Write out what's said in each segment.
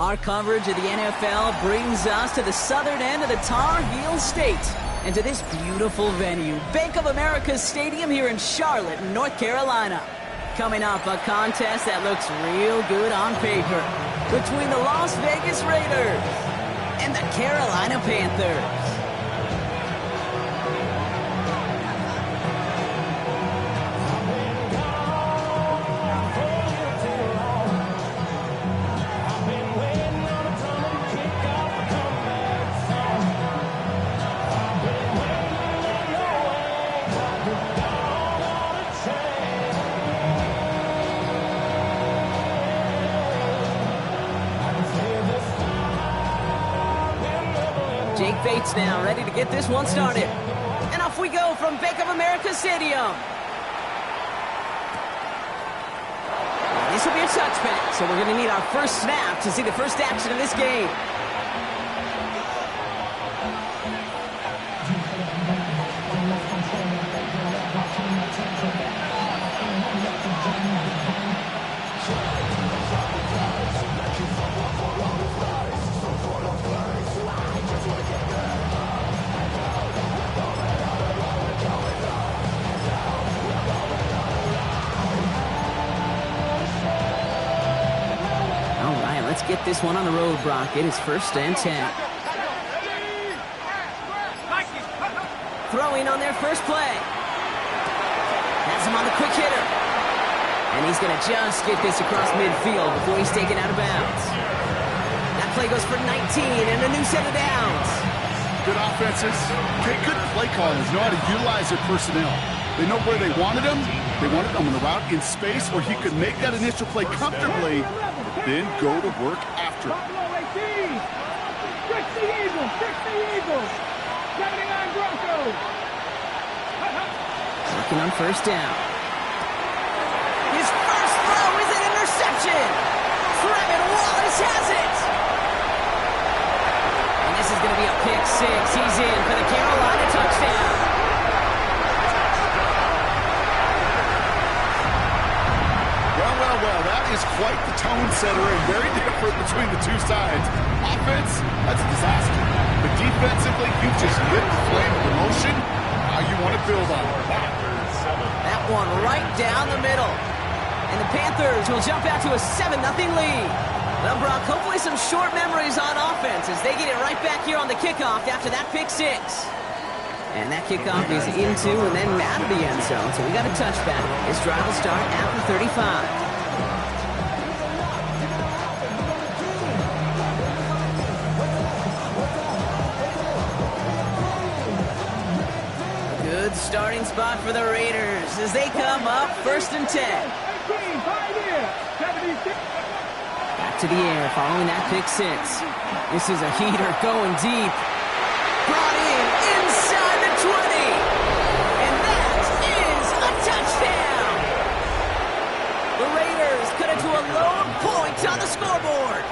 Our coverage of the NFL brings us to the southern end of the Tar Heel State and to this beautiful venue, Bank of America Stadium here in Charlotte, North Carolina. Coming up, a contest that looks real good on paper between the Las Vegas Raiders and the Carolina Panthers. Jake Bates now ready to get this one started. And off we go from Bank of America Stadium. This will be a touchback, so we're going to need our first snap to see the first action of this game. Let's get this one on the road, Brock. It is 1st and 10. Throwing on their first play. Has him on the quick hitter. And he's going to just get this across midfield before he's taken out of bounds. That play goes for 19 and a new set of downs. Good offenses, good play callers know how to utilize their personnel. They know where they wanted him. They wanted him on the route in space where he could make that initial play comfortably, then go to work after. Fix the Eagles. 79 Broncos. Working on first down. His first throw is an interception. Trevin Wallace has it. And this is going to be a pick six. He's in for the Carolina touchdown. Well, that is quite the tone setter and very different between the two sides. Offense, that's a disaster. But defensively, you just lit the flame of emotion. How you want to build on it. That one right down the middle. And the Panthers will jump out to a 7-0 lead. Well, Brock, hopefully some short memories on offense as they get it right back here on the kickoff after that pick six. And that kickoff is into and then out of the end zone. So we got a touchback. This drive will start at the 35. Good starting spot for the Raiders as they come up 1st and 10. Back to the air following that pick six. This is a heater going deep. Brought in inside the 20. And that is a touchdown. The Raiders cut it to a lone point on the scoreboard.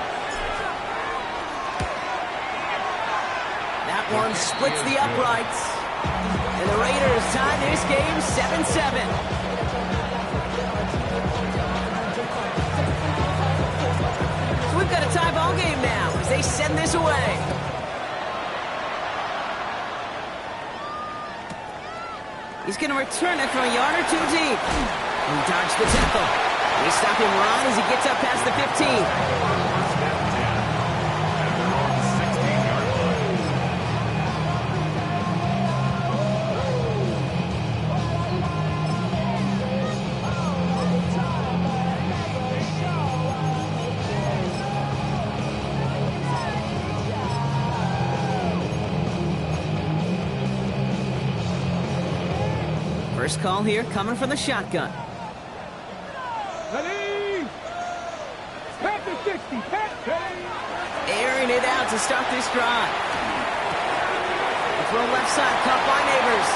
That one splits the uprights. And the Raiders tie this game 7-7. So we've got a tie ball game now as they send this away. He's going to return it from a yard or two deep. He dodged the tackle. They stop him right as he gets up past the 15. First call here coming from the shotgun. Ready? Pat the 60. Airing it out to start this drive. The throw left side, caught by Neighbors.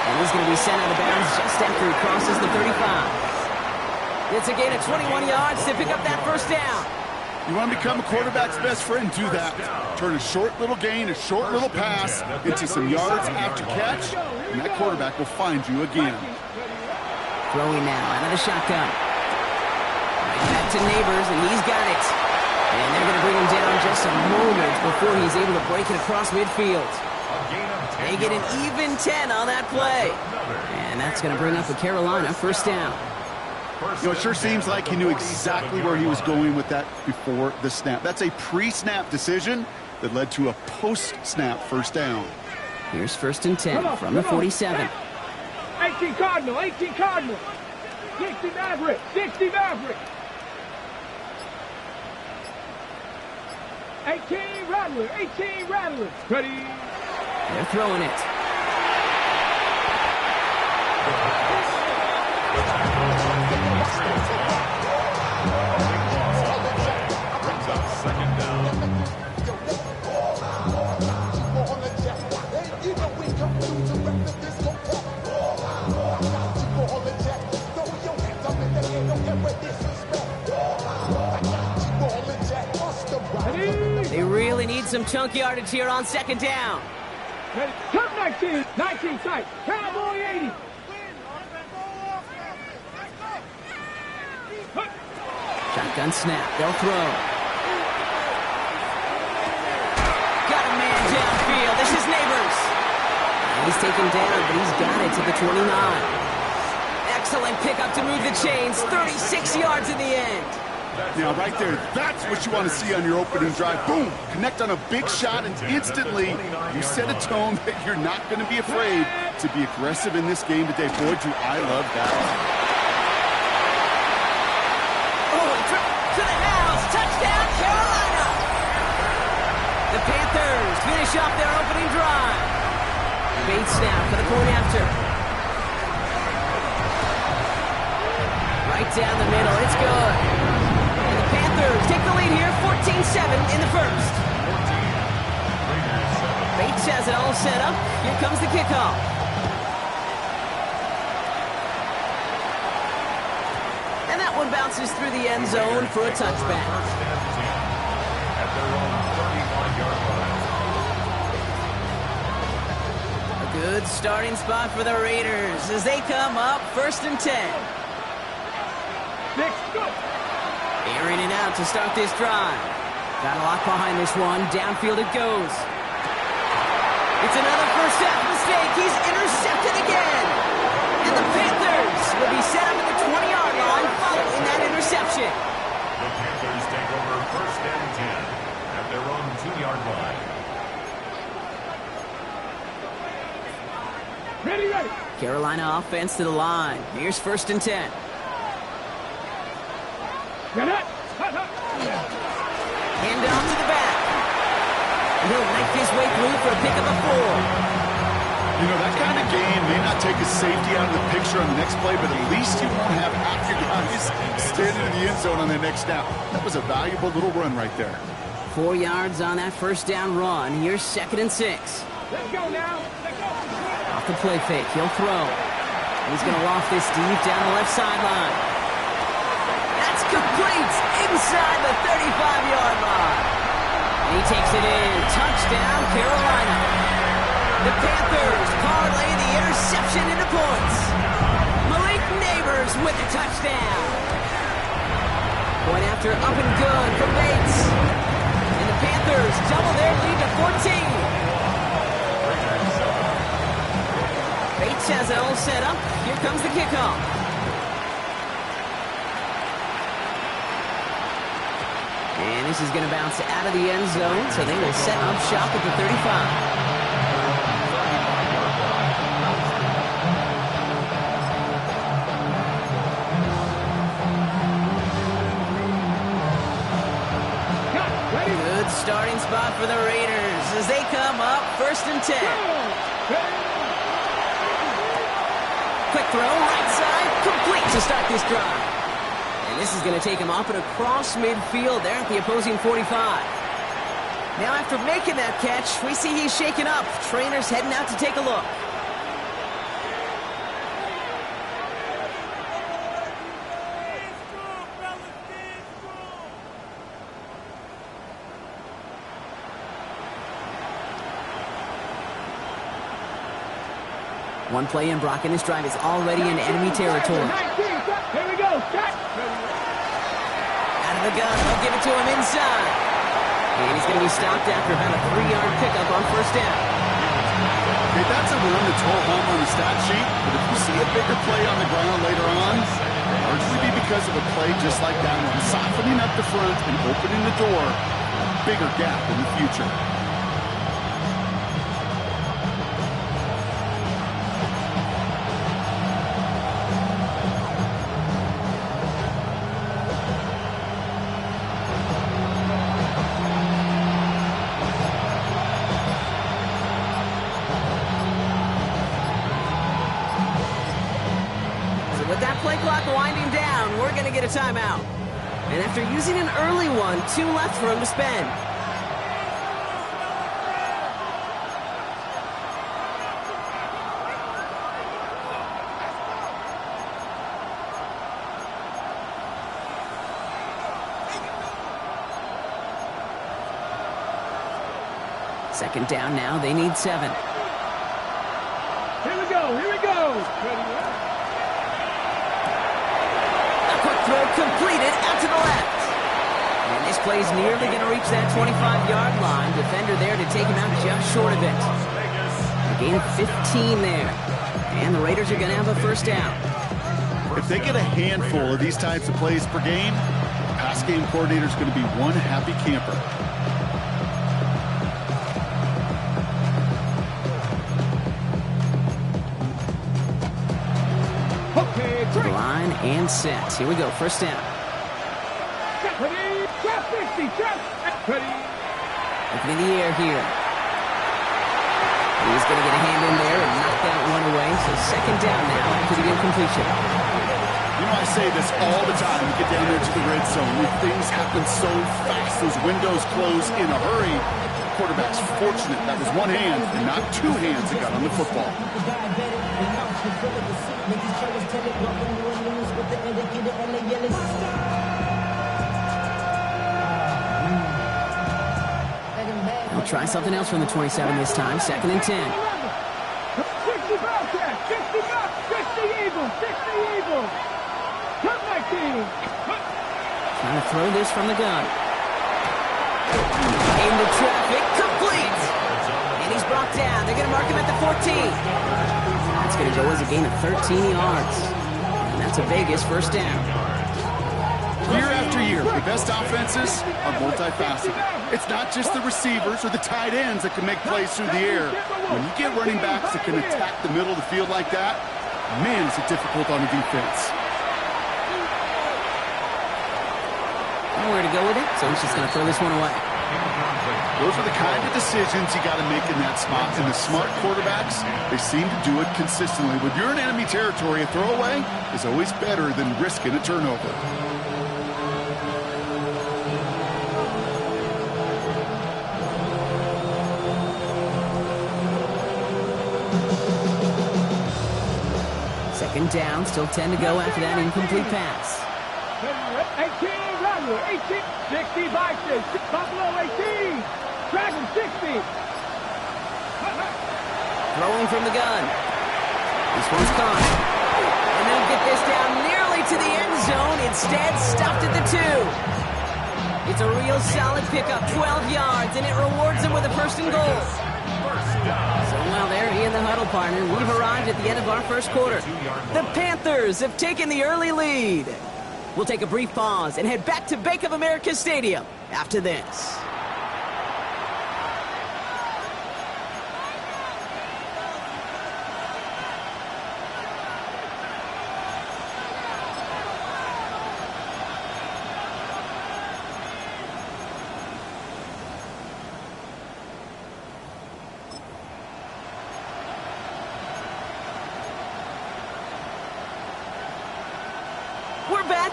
And he's going to be sent out of bounds just after he crosses the 35. It's a gain of 21 yards to pick up that first down. You want to become a quarterback's best friend, do that. Turn a short little gain, a short little pass into some yards after catch, and that quarterback will find you again. Throwing now out of the shotgun. Right back to Neighbors, and he's got it. And they're going to bring him down just a moment before he's able to break it across midfield. They get an even 10 on that play. And that's going to bring up a Carolina first down. You know, it sure seems like he knew exactly where he was going with that before the snap. That's a pre-snap decision that led to a post-snap first down. Here's first and 10 from the 47. 18 Cardinal, 18 Cardinal. 60 Maverick, 60 Maverick. 18 Rattler, 18 Rattler. Ready. They're throwing it. Second down. They really need some chunk yardage here on second down. Ready. Come 19, 19 tight. Cowboy 80. Shotgun snap. They'll throw. Got a man downfield. This is Neighbors. He's taken down, but he's got it to the 29. Excellent pickup to move the chains. 36 yards in the end. Now, right there, that's what you want to see on your opening drive. Boom! Connect on a big shot, and instantly you set a tone that you're not going to be afraid to be aggressive in this game today. Boy, do I love that. Oh, and to the house. Touchdown, Carolina. The Panthers finish off their opening drive. Bates snap for the point after. Right down the middle. It's good. Panthers take the lead here, 14-7 in the first. Bates has it all set up. Here comes the kickoff. And that one bounces through the end zone for a touchback. A good starting spot for the Raiders as they come up first and 10. Next, go. Airing it out to start this drive. Got a lock behind this one. Downfield it goes. It's another first half mistake. He's intercepted again. And the Panthers will be set up at the 20-yard line following that interception. The Panthers take over first and 10 at their own 2-yard line. Ready, ready. Carolina offense to the line. Here's first and 10. Get it. Hand off to the back. And he'll make his way through for a pick of a 4. You know, that kind of game may not take a safety out of the picture on the next play, but at least you won't have half your guys standing in the end zone on their next snap. That was a valuable little run right there. 4 yards on that first down run. Here's second and 6. Let's go now. Let's go. Off the play fake. He'll throw. He's going to loft this deep down the left sideline. That's complete inside the 35-yard line. And he takes it in. Touchdown, Carolina. The Panthers parlay the interception into points. Malik Neighbors with a touchdown. Point after up and good for Bates. And the Panthers double their lead to 14. Bates has it all set up. Here comes the kickoff. And this is going to bounce out of the end zone, so they will set up shop at the 35. Good starting spot for the Raiders as they come up first and 10. Quick throw, right side, complete to start this drive. And this is going to take him up and across midfield there at the opposing 45. Now after making that catch, we see he's shaken up. Trainer's heading out to take a look. One play in, Brock, and this drive is already in enemy territory. Here we go. Out The gun, they'll give it to him inside. And he's going to be stopped after about a 3-yard pickup on first down. Okay, that's a run that's all home on the stat sheet, but if you see a bigger play on the ground later on, largely be because of a play just like that one, softening up the front and opening the door, bigger gap in the future. With that play clock winding down, we're going to get a timeout. And after using an early one, 2 left for him to spend. Second down now, they need 7. Here we go, here we go. Ready, Throw completed out to the left. And this play's nearly going to reach that 25-yard line. Defender there to take him out just short of it. A gain of 15 there. And the Raiders are going to have a first down. If they get a handful of these types of plays per game, the pass game coordinator is going to be one happy camper. Line and set. Here we go. First down. ready, trap 50, trap, ready. Looking in the air here. He's going to get a hand in there and knock that one away. So second down now after the incompletion. You know, I say this all the time. We get down there to the red zone. When things happen so fast, those windows close in a hurry. The quarterback's fortunate that was one hand and not 2 hands that got on the football. He'll try something else from the 27 this time. Second and 10. 60 Bobcats, 60 Bucks, 60 Eagles, 60 Eagles. Come back, team. Trying to throw this from the gun. Into traffic, complete. And he's brought down. They're going to mark him at the 14. That's going to go as a gain of 13 yards. And that's a Vegas first down. Year after year, the best offenses are multifaceted. It's not just the receivers or the tight ends that can make plays through the air. When you get running backs that can attack the middle of the field like that, man, is it difficult on the defense. Nowhere to go with it, so he's just going to throw this one away. Those are the kind of decisions you got to make in that spot. And the smart quarterbacks, they seem to do it consistently. When you're in enemy territory, a throwaway is always better than risking a turnover. Second down, still 10 to go after that incomplete pass. 18, Rattler, 18, 60 Vikings, Buffalo 18, Dragon 60. Throwing from the gun. This one's caught. And they'll get this down nearly to the end zone. Instead, stopped at the 2. It's a real solid pickup, 12 yards, and it rewards them with a first and goal. So while they're in the huddle, partner, we've arrived at the end of our first quarter. The Panthers have taken the early lead. We'll take a brief pause and head back to Bank of America Stadium after this.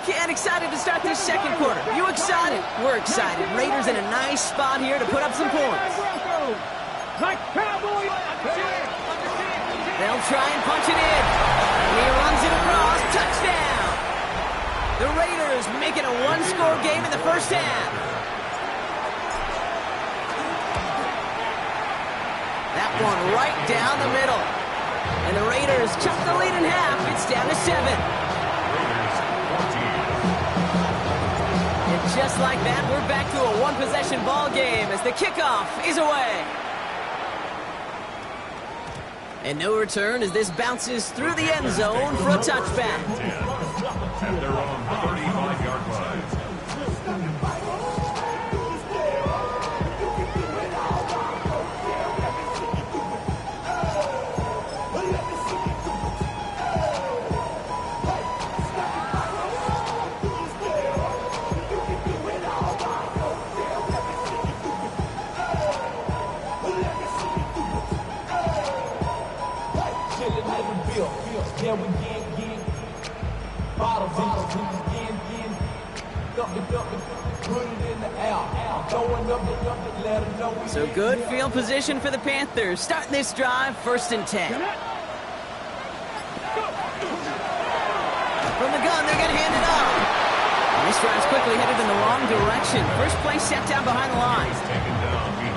And excited to start this second quarter. You excited? We're excited. Raiders in a nice spot here to put up some points. Like Cowboys. They'll try and punch it in. And he runs it across. Touchdown. The Raiders make it a one-score game in the first half. That one right down the middle. And the Raiders chop the lead in half. It's down to 7. just like that, we're back to a one-possession ball game as the kickoff is away. And no return as this bounces through the end zone for a touchback. At their own 35-yard line. So good field position for the Panthers. Starting this drive, 1st and 10. From the gun, they're going to hand it off. And this drive's quickly headed in the wrong direction. First play set down behind the line.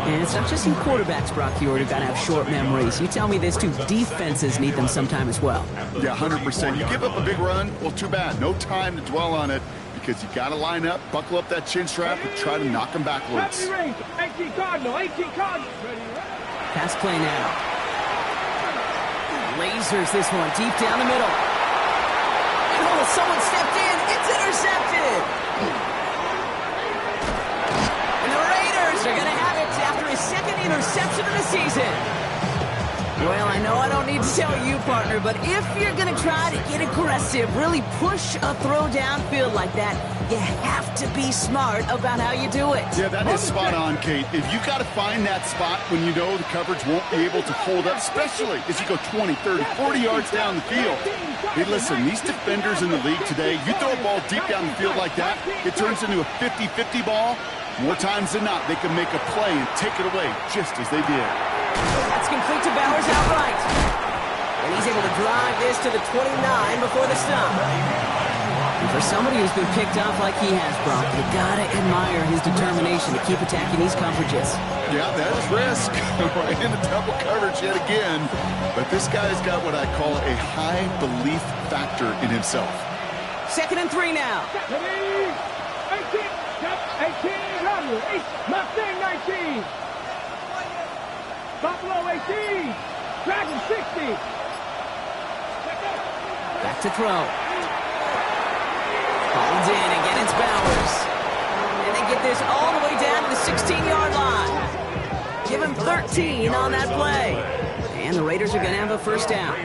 And it's not just in quarterbacks, Brock Huard, who got to have short memories. You tell me this too, defenses need them sometime as well. Yeah, 100%. You give up a big run, well, too bad. No time to dwell on it because you got to line up, buckle up that chin strap, and try to knock them backwards. 18 Cardinal, 18 Cardinal. Pass play now. Lasers this one deep down the middle. And oh, someone stepped in. It's intercepted. And the Raiders are going to have it after his 2nd interception of the season. Well, I know I don't need to tell you, partner, but if you're going to try to get aggressive, really push a throw downfield like that, you have to be smart about how you do it. Yeah, that is spot on, Kate. If you got to find that spot when you know the coverage won't be able to hold up, especially as you go 20, 30, 40 yards down the field. Hey, listen, these defenders in the league today, you throw a ball deep down the field like that, it turns into a 50-50 ball. More times than not, they can make a play and take it away just as they did. That's complete to Bowers outright. And he's able to drive this to the 29 before the stop. And for somebody who's been picked off like he has, Brock, you gotta admire his determination to keep attacking these coverages. Yeah, that is risk. Right into double coverage yet again. But this guy's got what I call a high belief factor in himself. 2nd and 3 now. 18, Mustang 19. Buffalo 18. Dragon 60. Back to throw. Holds in, again it's Bowers. And they get this all the way down to the 16-yard line. Give him 13 on that play. And the Raiders are going to have a 1st down.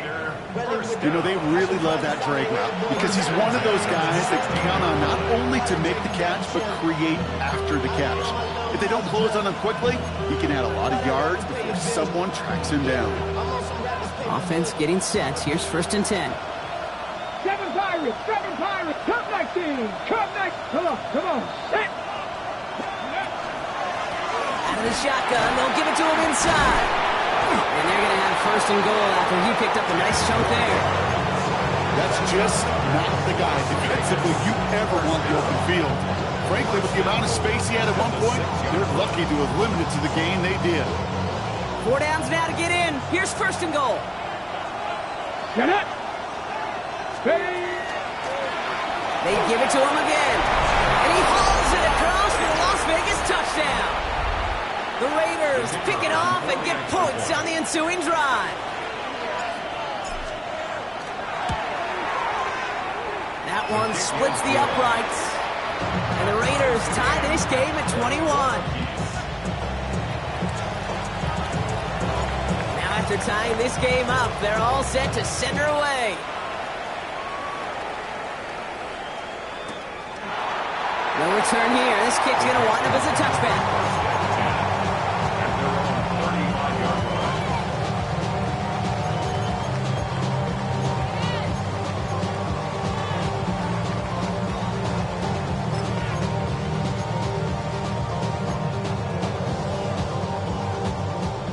You know, they really love that drag route because he's one of those guys that count on not only to make the catch, but create after the catch. If they don't close on him quickly, he can add a lot of yards before someone tracks him down. Offense getting set. Here's 1st and 10. 7 Pirates, Cup 19, Cup 19. Come on, set. Out of the shotgun, they'll give it to him inside. And they're going to have 1st and goal after he picked up a nice chunk there. That's just not the guy defensively you ever want the open field. Frankly, with the amount of space he had at one point, they're lucky to have limited to the game they did. 4 downs now to get in. Here's 1st and goal. Get it. They give it to him again. And he hauls it across for the Las Vegas touchdown. The Raiders pick it off and get points on the ensuing drive. That one splits the uprights. And the Raiders tie this game at 21. Now after tying this game up, they're all set to send her away. No return here. This kick's going to wind up as a touchback.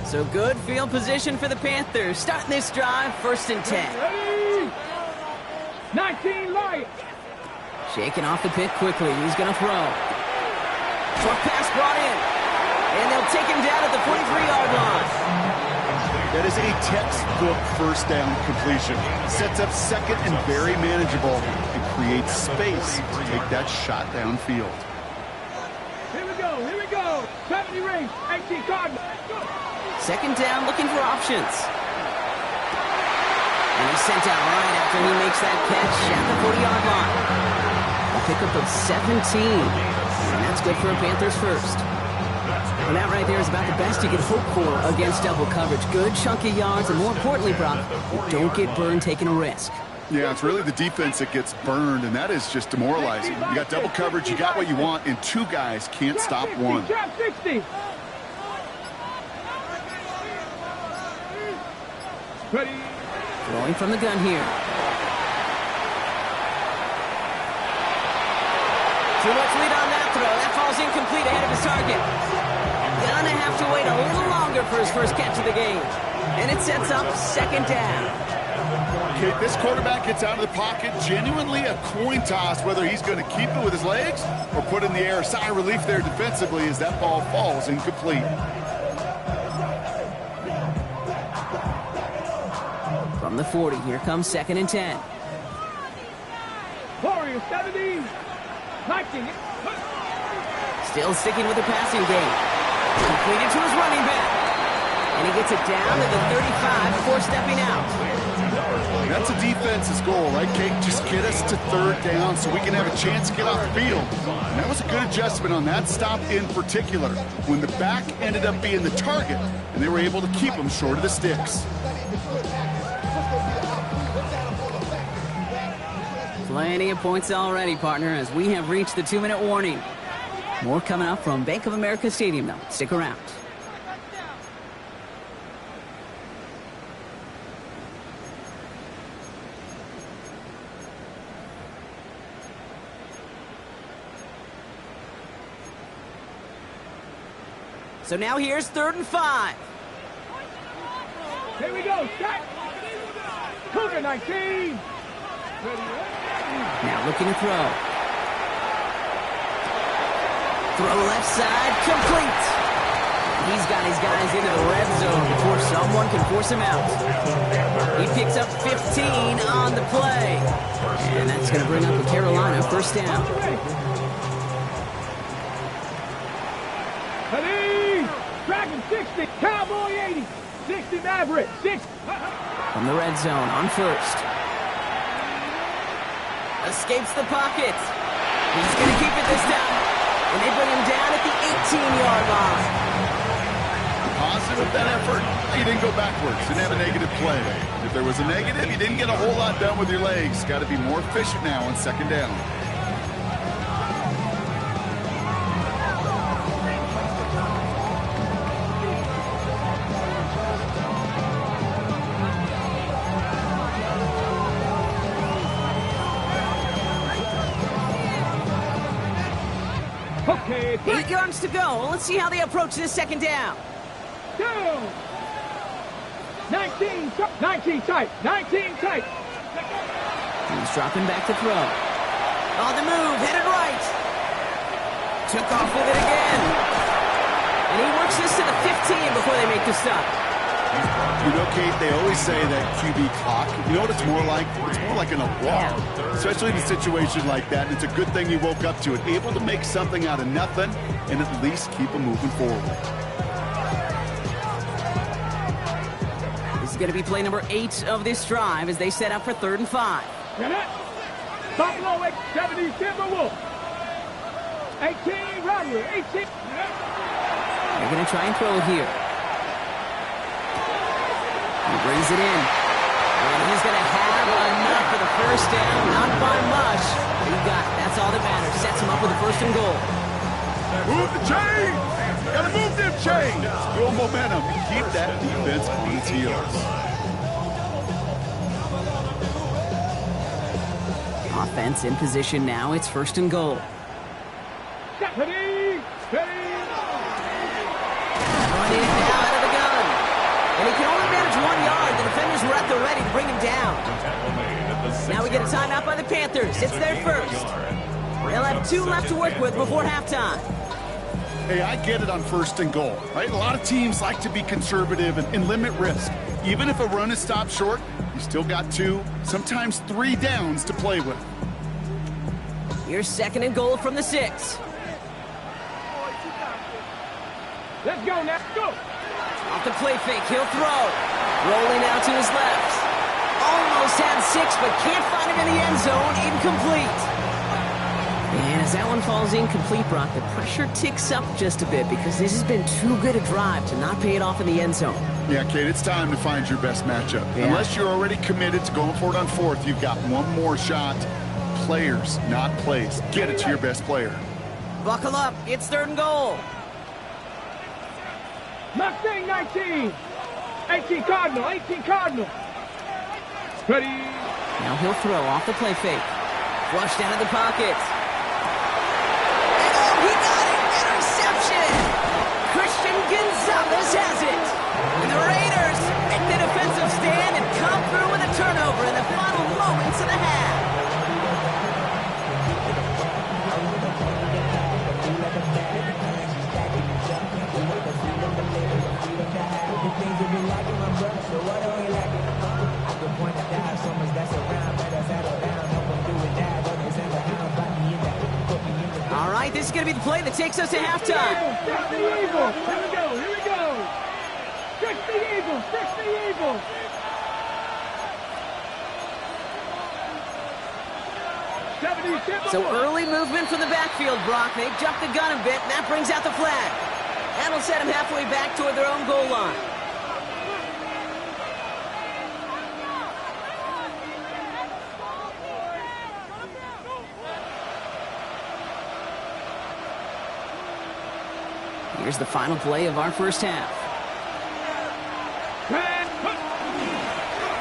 So good field position for the Panthers. Starting this drive, 1st and 10. 19 Lions. Shaking off the pick quickly. He's going to throw. Short pass brought in. And they'll take him down at the 43-yard line. That is a textbook 1st down completion. Sets up 2nd and very manageable and creates space to take that shot downfield. we go. Here we go. 70 rings. 18 Cardinals. Second down, looking for options. And he's sent out right after he makes that catch at the 40-yard line. A pickup of 17. And that's good for a Panthers first. And that right there is about the best you could hope for against double coverage. Good chunky yards, and more importantly, Brock, you don't get burned taking a risk. Yeah, it's really the defense that gets burned, and that is just demoralizing. You got double coverage, you got what you want, and two guys can't stop one. Trap 60. Ready. Throwing from the gun here. Too much lead on that throw. That falls incomplete ahead of his target. Gonna have to wait a little longer for his first catch of the game. And it sets up second down. Okay, this quarterback gets out of the pocket, genuinely a coin toss whether he's going to keep it with his legs or put it in the air. Sigh of relief there defensively as that ball falls incomplete. From the 40, here comes second and 10. Warriors 70. 19. Still sticking with the passing game. Completed to his running back. And he gets it down to the 35 before stepping out. That's a defense's goal, right, Kate? Just get us to third down so we can have a chance to get off the field. And that was a good adjustment on that stop in particular, when the back ended up being the target, and they were able to keep him short of the sticks. Plenty of points already, partner, as we have reached the 2-minute warning. More coming up from Bank of America Stadium, though. Stick around. So now here's 3rd and 5. Here we go. Set. Cougar 19. Now looking to throw. Throw left side, complete. He's got his guys into the red zone before someone can force him out. He picks up 15 on the play. And that's going to bring up the Carolina first down. Ready. Dragon 60. Cowboy 80. 60 Maverick. 6. From the red zone on first. Escapes the pocket. He's going to keep it this time. And they bring him down at the 18-yard line. Positive with that effort, you didn't go backwards. Didn't have a negative play. If there was a negative, you didn't get a whole lot done with your legs. Got to be more efficient now on second down. Okay. 8 yards to go. Let's see how they approach this second down. 19 tight. 19 tight. He's dropping back to throw. On the move, headed right. Took off with it again. And he works this to the 15 before they make the stop. You know, Kate, they always say that QB clock. You know what it's more like? It's more like an alarm, especially in a situation like that. And it's a good thing you woke up to it, able to make something out of nothing and at least keep them moving forward. This is going to be play number 8 of this drive as they set up for 3rd and 5. Get it. Buffalo 70 Timberwolves. 18 Robbery. 18. They're going to try and throw it here. He brings it in. And he's going to have enough for the first down. Not by much. He got it. That's all that matters. Sets him up with a 1st and goal. Move the chain! Gotta move them chains! Build momentum. Keep that defense on its heels. Offense in position now. It's 1st and goal. Ready. Running it now out of the gun. And he can only manage 1 yard. The defenders were at the ready to bring him down. Now we get a timeout by the Panthers. It's their first. They'll have 2 left to work with before halftime. Hey, I get it on 1st and goal, right? A lot of teams like to be conservative and limit risk. Even if a run is stopped short, you still got 2, sometimes 3 downs to play with. Here's 2nd and goal from the 6. Let's go now. Go. Off the play fake, he'll throw. Rolling out to his left. Almost had 6, but can't find him in the end zone. Incomplete. And as that one falls incomplete, Brock, the pressure ticks up just a bit because this has been too good a drive to not pay it off in the end zone. Yeah, Kate, it's time to find your best matchup. Yeah. Unless you're already committed to going for it on 4th, you've got one more shot. Players, not plays. Get it to your best player. Buckle up. It's 3rd and goal. Mustang 19. 18 Cardinal. 18 Cardinal. Ready. Now he'll throw off the play fake. Flushed out of the pocket. And oh, he got it! Interception! Christian Gonzalez has it! And the Raiders make the defensive stand and come through with a turnover in the final moments of the half. All right, this is going to be the play that takes us to halftime. Fix the Eagles. Here we go. Here we go. Fix the Eagles. Fix the Eagles. So early movement from the backfield, Brock. They jumped the gun a bit, and that brings out the flag. That'll set them halfway back toward their own goal line. Here's the final play of our first half.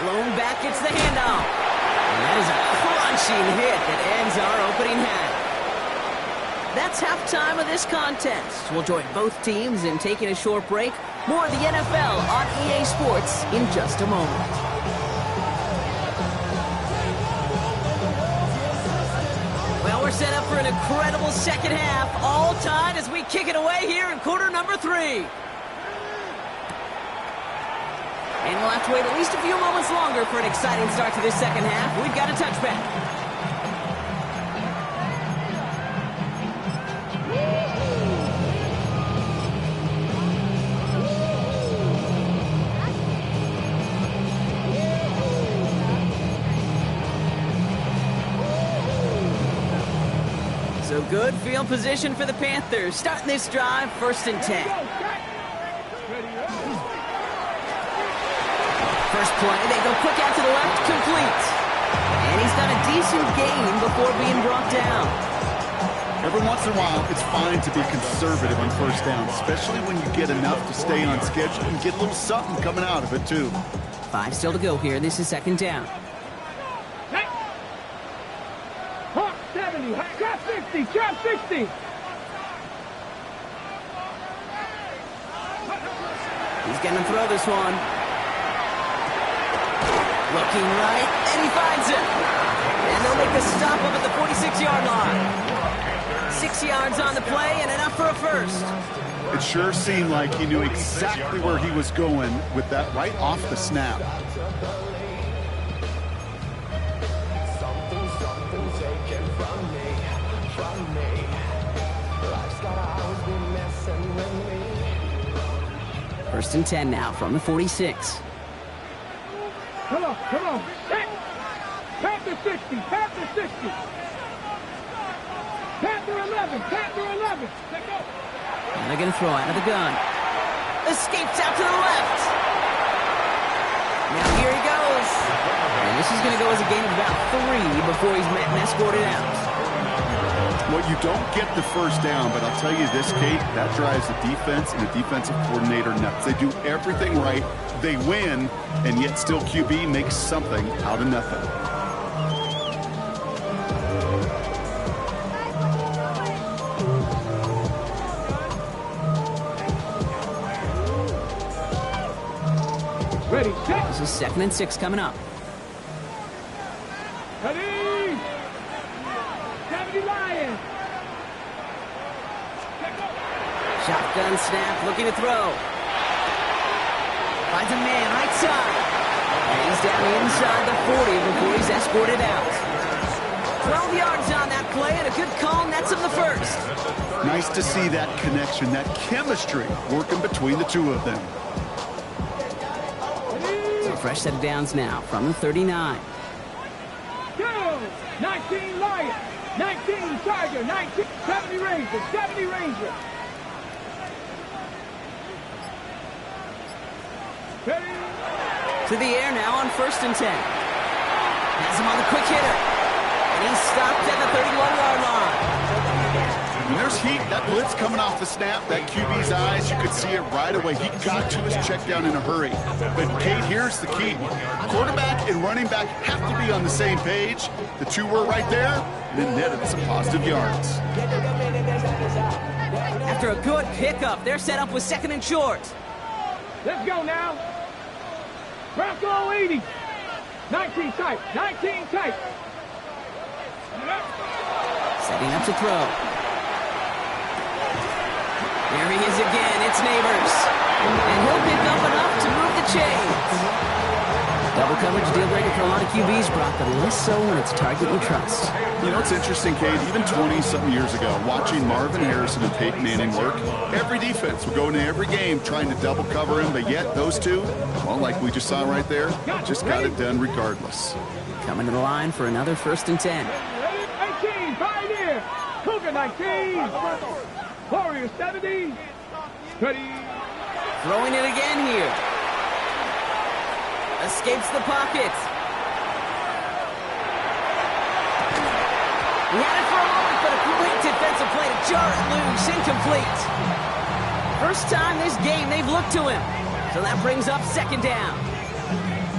Blown back, it's the handoff. And that is a crunching hit that ends our opening half. That's halftime of this contest. We'll join both teams in taking a short break. More of the NFL on EA Sports in just a moment. Well, we're set up for an incredible second half. All tied as we kick it away here in quarter number 3. And we'll have to wait at least a few moments longer for an exciting start to this second half. We've got a touchback. So good field position for the Panthers. Starting this drive, 1st and 10. First play, they go quick out to the left, complete. And he's done a decent gain before being brought down. Every once in a while, it's fine to be conservative on 1st down, especially when you get enough to stay on schedule and get a little something coming out of it, too. 5 still to go here. This is 2nd down. Hawk 70, trap 60, trap 60. He's going to throw this one. Looking right, and he finds it. And they'll make a stop up at the 46-yard line. 6 yards on the play and enough for a first. It sure seemed like he knew exactly where he was going with that right off the snap. First and 10 now from the 46. Come on, come on. Panther 60, Panther 60. Panther 11, Panther 11. Let's go. And they're going to throw out of the gun. Escapes out to the left. Now here he goes. And this is going to go as a gain of about 3 before he's met and escorted out. Well, you don't get the 1st down, but I'll tell you this, Kate, that drives the defense and the defensive coordinator nuts. They do everything right, they win, and yet still QB makes something out of nothing. Ready, set. This is 2nd and 6 coming up. Ready. 70 Lions. Shotgun snap, looking to throw. Finds a man right side. And he's down inside the 40 before he's escorted out. 12 yards on that play and a good call nets him the first. Nice to see that connection, that chemistry working between the two of them. So fresh set of downs now from the 39. Go! 19 Lion, 19 Tiger, 19 70 Ranger, 70 Ranger. Ready? To the air now on 1st and 10. Has him on the quick hitter. And he's stopped at the 31-yard line. When there's heat, that blitz coming off the snap, that QB's eyes, you could see it right away. He got to his check down in a hurry. But, Kate, here's the key. Quarterback and running back have to be on the same page. The two were right there, and then netted some positive yards. After a good pickup, they're set up with 2nd and short. Let's go now. Bronco 80. 19 tight, 19 tight. Setting up to throw. There he is again. It's Neighbors. And he'll pick up enough to move the chains. Double coverage deal breaker for a lot of QBs, Brock, but less so when it's a target you trust. You know, it's interesting, Kate, even 20-something years ago, watching Marvin Harrison and Peyton Manning work, every defense would go into every game trying to double cover him, but yet those two, well, like we just saw right there, just got it done regardless. Coming to the line for another 1st and 10. 18, Pioneer. Cougar 19. Warrior 70. Ready. Throwing it again here. Escapes the pocket. He had it for a moment, but a great defensive play to jar it loose. Incomplete. First time this game they've looked to him. So that brings up 2nd down.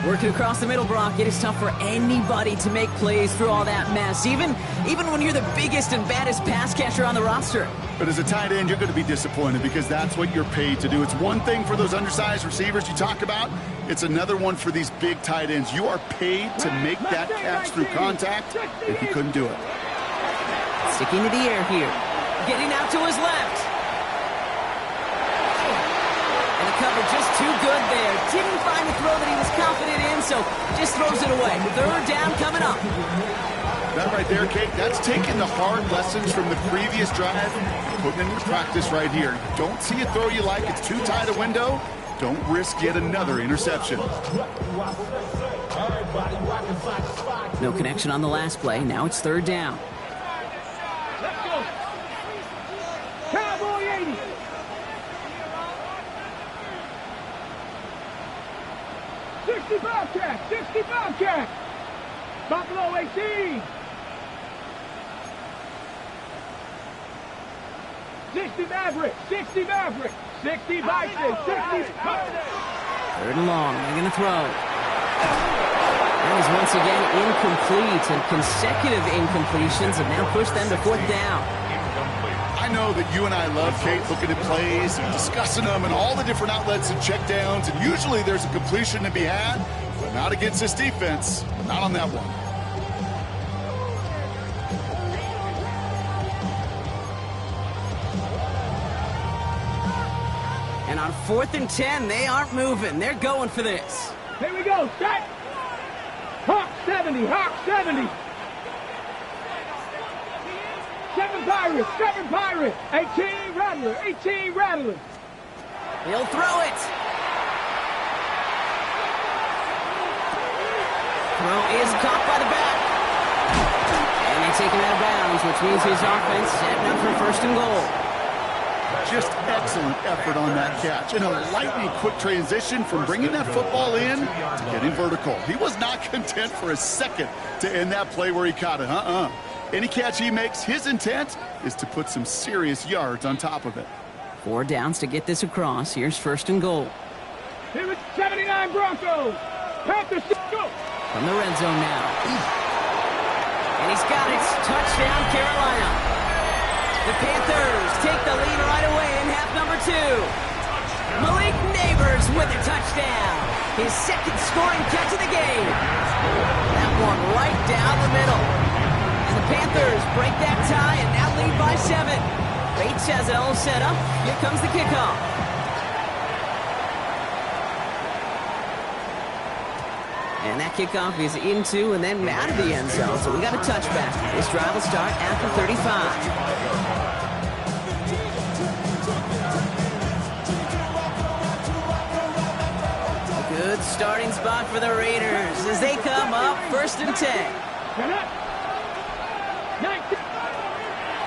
Working across the middle, Brock, it is tough for anybody to make plays through all that mess, even when you're the biggest and baddest pass catcher on the roster. But as a tight end, you're going to be disappointed because that's what you're paid to do. It's one thing for those undersized receivers you talk about. It's another one for these big tight ends. You are paid to make that catch through contact, and he couldn't do it. Sticking to the air here. Getting out to his left. And the cover just too good there. Didn't find the throw that he was confident in, so just throws it away. 3rd down coming up. That right there, Kate, that's taking the hard lessons from the previous drive, putting them into practice right here. Don't see a throw you like, it's too tight a window. Don't risk yet another interception. No connection on the last play. Now it's 3rd down. Let's go. Cowboy 80. Bobcat, 60 Bobcat. Buffalo 18. 60 Maverick, 60 Maverick, 60 Bison, 60 Bison. 3rd and long, they're going to throw. That is once again incomplete, and consecutive incompletions have now pushed them to 4th down. I know that you and I love, Kate, looking at plays and discussing them and all the different outlets and checkdowns, and usually there's a completion to be had, but not against this defense, not on that one. And on 4th and 10, they aren't moving. They're going for this. Here we go, set. Hawk 70, Hawk 70. 7 Pirates, 7 Pirates. 18 Rattler, 18 Rattler. He'll throw it. Throw is caught by the back. And they take him out of bounds, which means his offense setting up for 1st and goal. Just excellent effort on that catch. And a lightning quick transition from bringing that football in to getting vertical. He was not content for a second to end that play where he caught it. Any catch he makes, his intent is to put some serious yards on top of it. 4 downs to get this across. Here's 1st and goal. Here is 79 Broncos. Panthers, go. From the red zone now. And he's got it. Touchdown, Carolina. The Panthers take the lead right away in half number 2. Malik Neighbors with a touchdown. His 2nd scoring catch of the game. That one right down the middle. And the Panthers break that tie and now lead by 7. Bates has it all set up. Here comes the kickoff. And that kickoff is into and then out of the end zone. So we got a touchback. This drive will start at the 35. starting spot for the Raiders as they come up 1st and 10.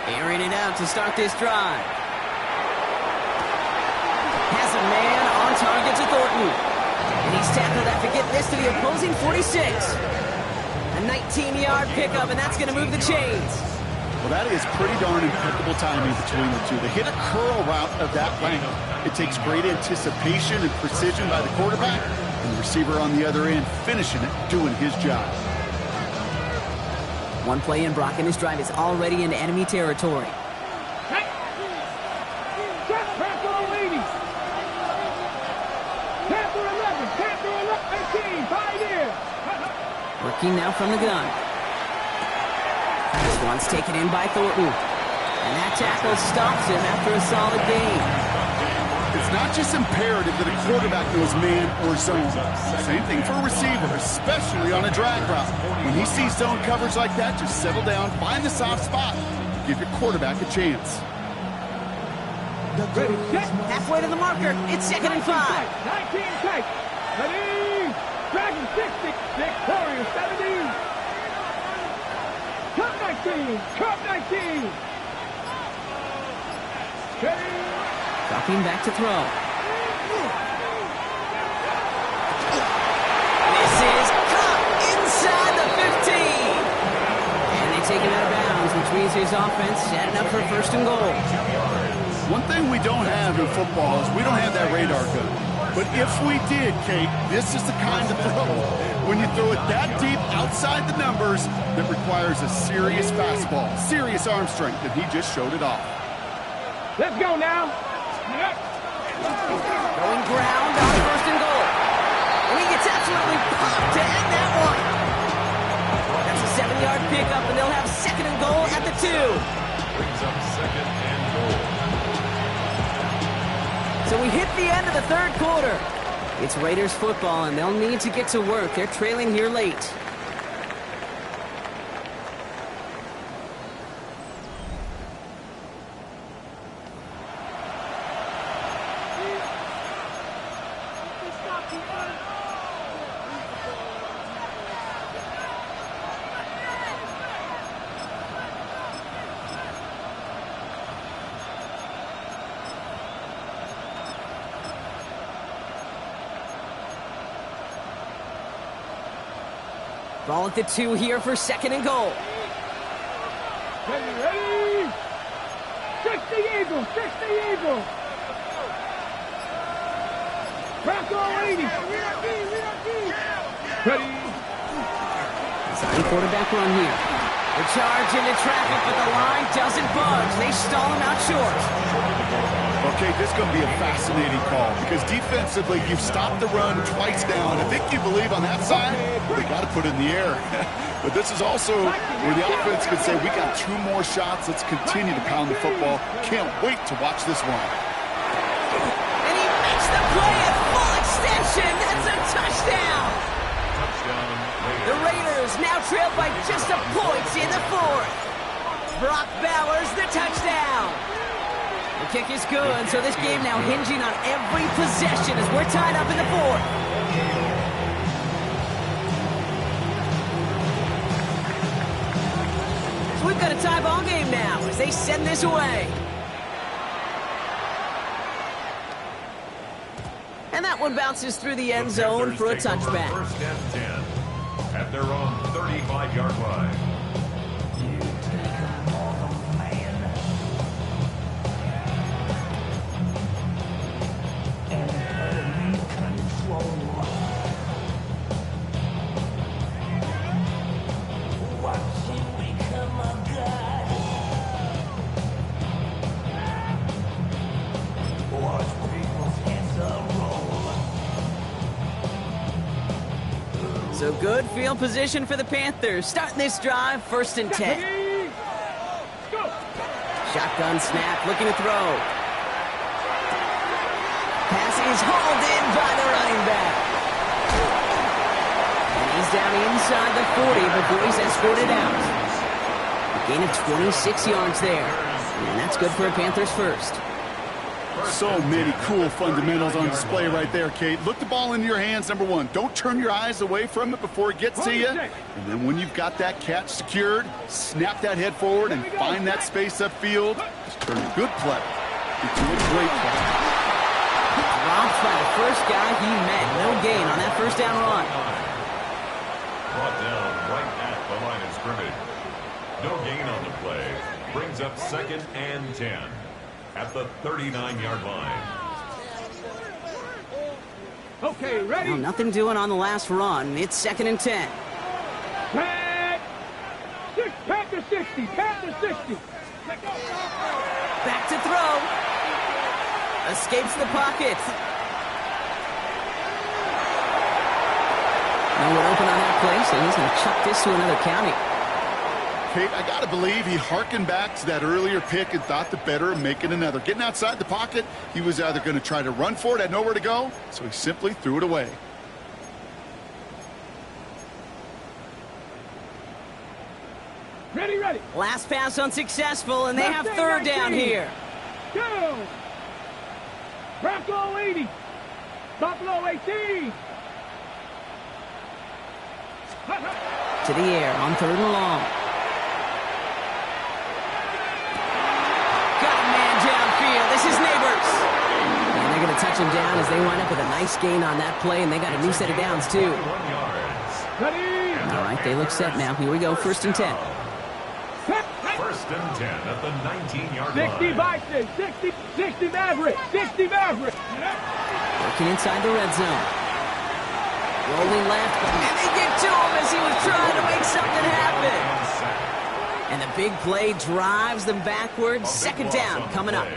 Airing it out to start this drive. Has a man on target to Thornton. And he's tackled after getting this to the opposing 46. A 19-yard pickup, and that's going to move the chains. Well, that is pretty darn impeccable timing between the two. They hit a curl route of that length. It takes great anticipation and precision by the quarterback, and the receiver on the other end finishing it, doing his job. One play in, Brock, and this drive is already in enemy territory. Working now from the gun. This one's taken in by Thornton. And that tackle stops him after a solid gain. It's not just imperative that a quarterback knows man or zone. Same thing for a receiver, especially on a drag route. When he sees zone coverage like that, just settle down, find the soft spot. Give your quarterback a chance. Halfway to the marker. It's 2nd and 5. 19 take. Ready. Dragon 60. Victoria 70. Cup 19. Cup 19. Ready. Dropping back to throw. This is caught inside the 15. And they take him out of bounds, which means his offense setting up for 1st and goal. One thing we don't have in football is we don't have that radar gun. But if we did, Kate, this is the kind of throw, when you throw it that deep outside the numbers, that requires a serious fastball, serious arm strength, and he just showed it off. Let's go now. Going ground on 1st and goal. And he gets absolutely popped to end that one. That's a 7-yard pickup, and they'll have 2nd and goal at the 2. Brings up 2nd and goal. So we hit the end of the 3rd quarter. It's Raiders football, and they'll need to get to work. They're trailing here late. Ball at the 2 here for 2nd and goal. Ready. 60 Eagles. 60 Eagles. Bronco 80. Ready. Design quarterback run here. The charge into traffic, but the line doesn't budge. They stall him out short. Okay, this is going to be a fascinating call because defensively, you've stopped the run twice down. I think you believe on that side, we got to put it in the air. But this is also where the offense could say, we got 2 more shots. Let's continue to pound the football. Can't wait to watch this one. And he makes the play at full extension. That's a touchdown. The Raiders now trailed by just a point in the 4th. Brock Bowers the touchdown. The kick is good, so this game now hinging on every possession as we're tied up in the 4th. So we've got a tie ball game now as they send this away. And that one bounces through the end zone for a touchback. 1st and 10 at their own 35-yard line. So good field position for the Panthers. Starting this drive, 1st and 10. Shotgun snap, looking to throw. Pass is hauled in by the running back. And he's down inside the 40 before he's escorted out. A gain of 26 yards there. And that's good for a Panthers first. So many cool fundamentals on display right there, Kate. Look the ball into your hands, number one. Don't turn your eyes away from it before it gets to you. And then when you've got that catch secured, snap that head forward and find that space upfield. Just turn a good play into a great play. Dropped by the first guy he met. No gain on that first down run. Brought down right at the line of scrimmage. No gain on the play. Brings up 2nd and 10 at the 39-yard line. Okay, ready? Well, nothing doing on the last run. It's 2nd and 10. Panther 60. Panther 60. Back to throw. Escapes the pocket. No one open on that play, so he's going to chuck this to another county. Kate, I got to believe he hearkened back to that earlier pick and thought the better of making another. Getting outside the pocket, he was either going to try to run for it, had nowhere to go, so he simply threw it away. Ready, ready. Last pass unsuccessful, and they have 3rd down here. Go. Bronco 80. Buffalo 18. To the air on 3rd and long. Got a man downfield. This is Neighbors. And they're going to touch him down as they wind up with a nice gain on that play, and they got a new set of downs, too. 1 yards. Ready. All right, they look set now. Here we go, 1st and 10. 1st and 10 at the 19-yard 60 line. Bison. 60 Maverick. 60 Maverick. Working inside the red zone. Rolling left, and they get to him as he was trying to make something happen. And the big play drives them backwards. 2nd down coming up.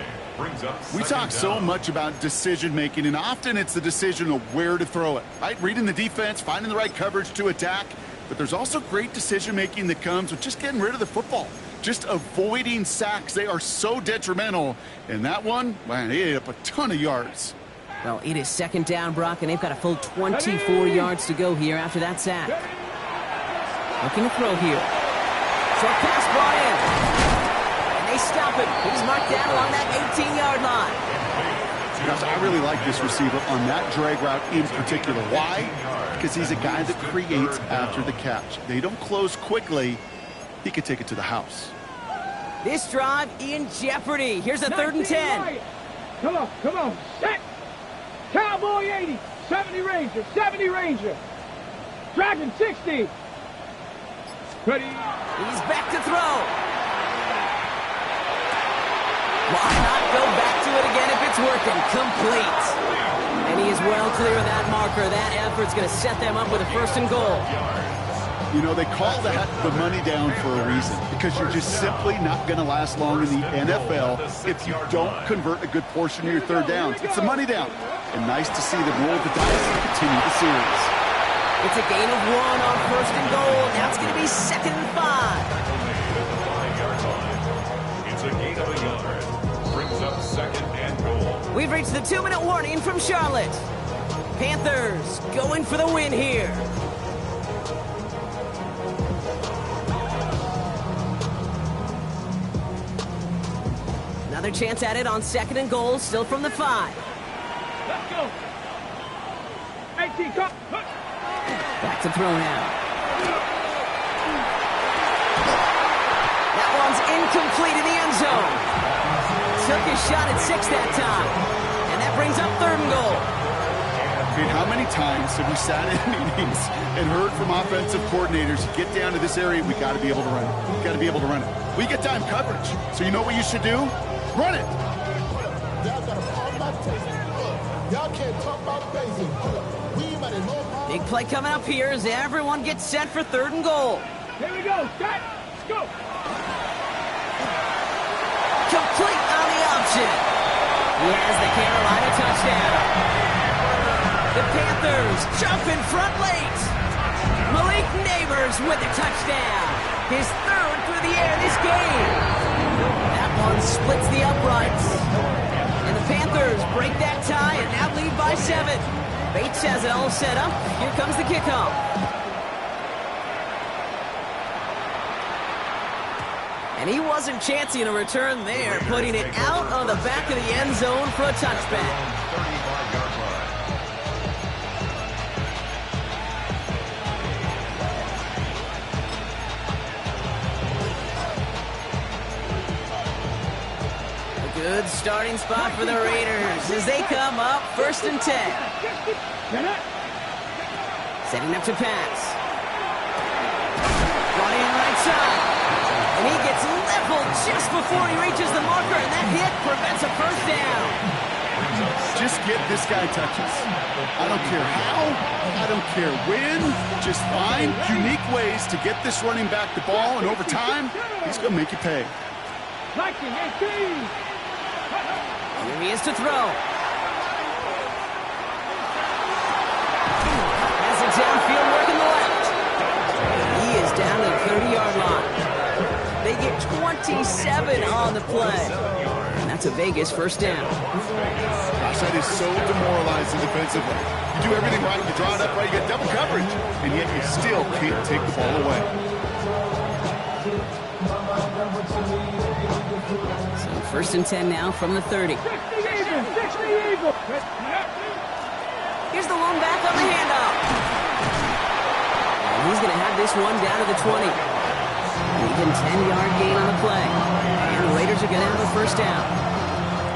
We talk so much about decision-making, and often it's the decision of where to throw it, right? Reading the defense, finding the right coverage to attack. But there's also great decision-making that comes with just getting rid of the football, just avoiding sacks. They are so detrimental. And that one, man, he ate up a ton of yards. Well, it is 2nd down, Brock, and they've got a full 24 yards to go here after that sack. Looking to throw here. Short pass brought in. And they stop it. He's marked down along that 18-yard line. Gosh, I really like this receiver on that drag route in particular. Why? Because he's a guy that creates after the catch. They don't close quickly. He could take it to the house. This drive in jeopardy. Here's a 3rd and 10. Come on. Set. Cowboy 80. 70 Ranger. 70 Ranger. Dragon 60. Ready. He's back to throw. Why not go back to it again if it's working? Complete. And he is well clear of that marker. That effort's going to set them up with a 1st and goal. You know, they call that the money down for a reason, because you're just simply not going to last long in the NFL if you don't convert a good portion of your 3rd downs. It's a money down. And nice to see them roll the dice and continue the series. It's a gain of 1 on 1st and goal. Now it's going to be 2nd and 5. 5-yard line. It's a gain of a yard. Brings up 2nd and goal. We've reached the 2-minute warning from Charlotte. Panthers going for the win here. Another chance at it on 2nd and goal, still from the 5. Let's go. 18 cut. Back to throw now. That one's incomplete in the end zone. Took his shot at 6 that time. And that brings up 3rd and goal. Kate, how many times have we sat in meetings and heard from offensive coordinators, get down to this area, we got to be able to run it. We got to be able to run it. We get time coverage. So you know what you should do? Run it. Y'all can't talk about basic. Big play coming up here as everyone gets set for 3rd and goal. Here we go. Set. Go. Complete on the option. He has the Carolina touchdown. The Panthers jump in front late. Malik Neighbors with the touchdown. His 3rd through the air this game. That one splits the uprights. And the Panthers break that tie and now lead by 7. Bates has it all set up. Here comes the kickoff. And And he wasn't chancing a return there, putting it out on the back of the end zone for a touchback. 35-yard line. A good starting spot for the Raiders as they come up 1st and 10. Setting up to pass. Running right side. And he gets leveled just before he reaches the marker, and that hit prevents a first down. Just get this guy touches. I don't care how, I don't care when. Just find unique ways to get this running back the ball, and over time, he's going to make you pay. 19, 18. Here he is to throw. Has it downfield work in the left. He is down to the 30-yard line. They get 27 on the play. And that's a Vegas first down. Gosh, that is so demoralizing defensively. You do everything right, you draw it up right, you get double coverage, and yet you still can't take the ball away. So 1st and 10 now from the 30. 60 Eagles. Here's the lone back on the handoff. And he's going to have this one down to the 20. Even 10-yard gain on the play. And the Raiders are going to have a first down.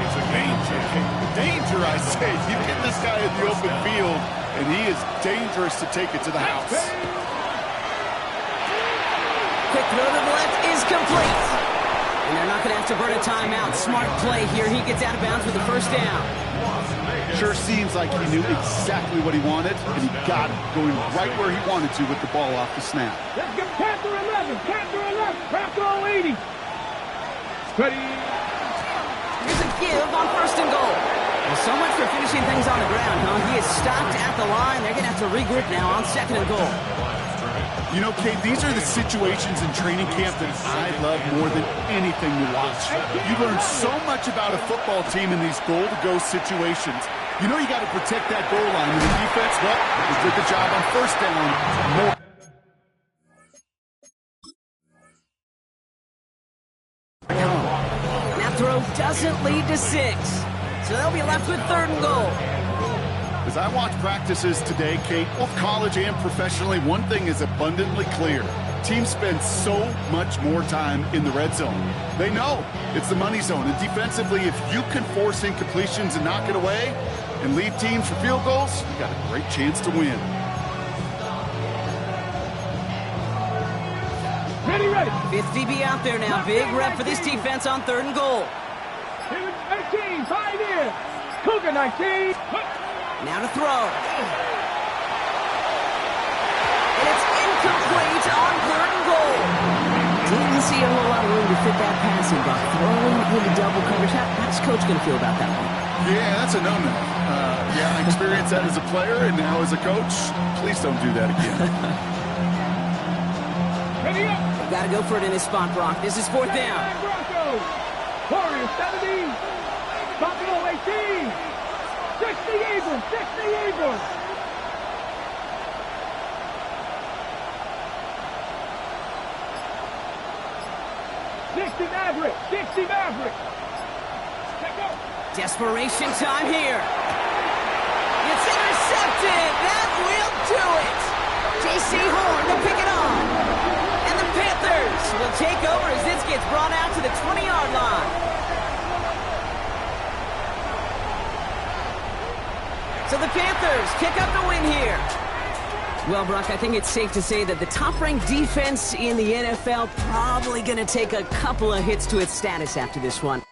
It's a danger. Danger, I say. You get this guy in the open field, and he is dangerous to take it to the house. Quick throw to the left is complete. And they're not going to have to burn a timeout. Smart play here. He gets out of bounds with the first down. Sure seems like he knew exactly what he wanted, and he got it, going right where he wanted to with the ball off the snap. Let's get Panther 11. Panther 11. Panther 80. Ready. Here's a give on 1st and goal. Well, so much for finishing things on the ground, huh? He is stopped at the line. They're going to have to regroup now on 2nd and goal. You know, Kate, these are the situations in training camp that I love more than anything to watch. You learn so much about a football team in these goal-to-go situations. You know you got to protect that goal line, and the defense, well, they did the job on 1st down. More. That throw doesn't lead to 6. So they'll be left with 3rd and goal. As I watch practices today, Kate, both college and professionally, one thing is abundantly clear. Teams spend so much more time in the red zone. They know it's the money zone. And defensively, if you can force incompletions and knock it away and lead teams for field goals, you got a great chance to win. Ready. 5th DB out there now. Big rep for this defense on 3rd and goal. 18. 5 in. Cougar 19. Now to throw. And it's incomplete on 3rd and goal. Didn't see a whole lot of room to fit that passing block. Throwing into double coverage. How's Coach going to feel about that one? Yeah, that's a no-no. Yeah, I experienced that as a player and now as a coach. Please don't do that again. Ready up. Got to go for it in this spot, Brock. This is 4th down. Broncos. Warriors 70. Buffalo 18. 60 Eagles. 60 Eagles. Maverick. 60 Maverick. Desperation time here. It's intercepted. That will do it. J.C. Horn to pick it off. And the Panthers will take over as this gets brought out to the 20-yard line. So the Panthers kick up the win here. Well, Brock, I think it's safe to say that the top-ranked defense in the NFL probably going to take a couple of hits to its status after this one.